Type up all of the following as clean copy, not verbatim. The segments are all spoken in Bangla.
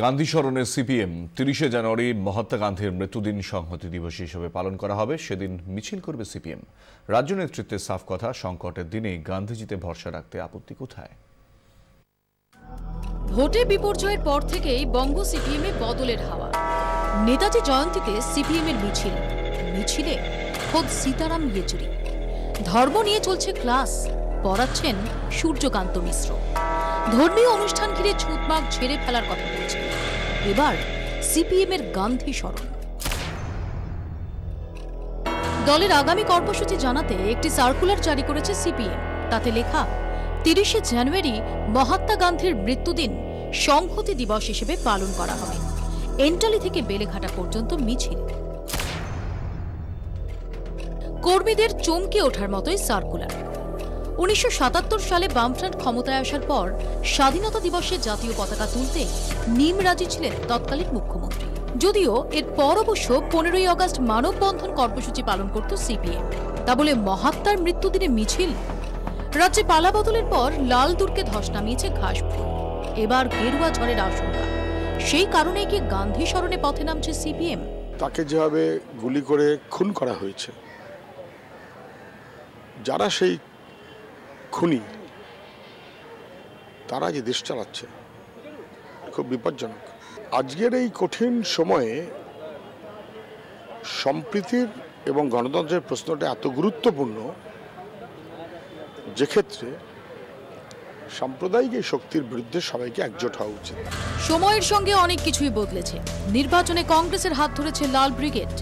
গান্ধী স্মরণে সিপিএম ৩০শে জানুয়ারি মহাত্মা গান্ধীর মৃত্যুদিন সংহতি দিবস হিসেবে পালন করা হবে। সেদিন মিছিল করবে সিপিএম। রাজ্য নেতৃত্বের সাফ কথা, সংকটের দিনে গান্ধীজিতে ভরসা রাখতে আপত্তি কোথায়? ভোটে বিপর্যয়ের পর থেকেই বঙ্গ সিপিএমে বদলের হাওয়া। নেতাজি জয়ন্তীতে সিপিএমের মিছিলে খোদ সীতারাম ইয়েচুরি। ধর্ম নিয়ে চলছে ক্লাস, পড়াচ্ছেন সূর্যকান্ত মিশ্র। ধর্মীয় অনুষ্ঠান ঘিরে ছুঁতমাক ঝেড়ে ফেলার কথা বলছে। এবার সিপিএমের গান্ধী স্মরণ। দলের আগামী কর্মসূচি জানাতে একটি সার্কুলার জারি করেছে সিপিএম। তাতে লেখা, ৩০শে জানুয়ারি মহাত্মা গান্ধীর মৃত্যুদিন সংহতি দিবস হিসেবে পালন করা হবে। এন্টালি থেকে বেলেঘাটা পর্যন্ত মিছিল। কর্মীদের চমকে ওঠার মতোই সার্কুলার। ১৯৭৭ সালে বামফ্রন্ট ক্ষমতায় আসার পর স্বাধীনতা দিবসে জাতীয় পতাকা তুলতে নিম রাজি ছিলেন তৎকালীন মুখ্যমন্ত্রী। যদিও এরপর অবশ্য ১৫ই আগস্ট মানববন্ধন কর্মসূচি পালন করত সিপিএম। তা বলে মহাত্মার মৃত্যুদিনে মিছিল? রাজ্যে পালা বদলের পর লাল দুর্গে ধস নামিয়েছে ঘাসফুল। এবার গেরুয়া ঝড়ের আশঙ্কা। সেই কারণেই কি গান্ধী স্মরণে পথে নামছে সিপিএম? তাকে যেভাবে গুলি করে খুন করা হয়েছে, যারা সেই খুনি, তারা যে দেশ চালাচ্ছে, খুব বিপজ্জনক। আজকের এই কঠিন সময়ে সম্প্রীতির এবং গণতন্ত্রের প্রশ্নটা এত গুরুত্বপূর্ণ, যে ক্ষেত্রে সাম্প্রদায়িক এই শক্তির বিরুদ্ধে সবাইকে একজোট হওয়া উচিত। সময়ের সঙ্গে অনেক কিছুই বদলেছে। নির্বাচনে কংগ্রেসের হাত ধরেছে লাল ব্রিগেড।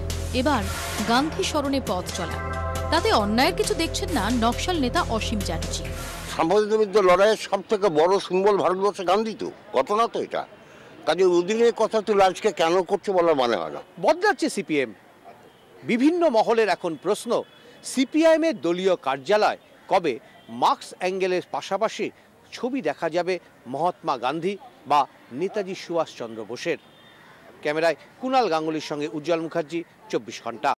এবার গান্ধী স্মরণে পথ চলা, তাতে অন্যায়ের কিছু দেখছেন না নকশাল নেতা অসীম চ্যাটার্জি। সাম্প্রদায়িক বিরুদ্ধে লড়াইয়ের সব থেকে বড় সিম্বল ভারতবর্ষে গান্ধী তো, ঘটনা তো এটা। কাজে ওদিনের কথা তুলে আজকে কেন করছে বলার মানে হয় না। বদলাচ্ছে সিপিএম। বিভিন্ন মহলের এখন প্রশ্ন, সিপিআইএম এর দলীয় কার্যালয় কবে মার্কস অ্যাঙ্গেলের পাশাপাশি ছবি দেখা যাবে মহাত্মা গান্ধী বা নেতাজি সুভাষচন্দ্র বোসের? ক্যামেরায় কুণাল গাঙ্গুলির সঙ্গে উজ্জ্বল মুখার্জি, ২৪ ঘন্টা।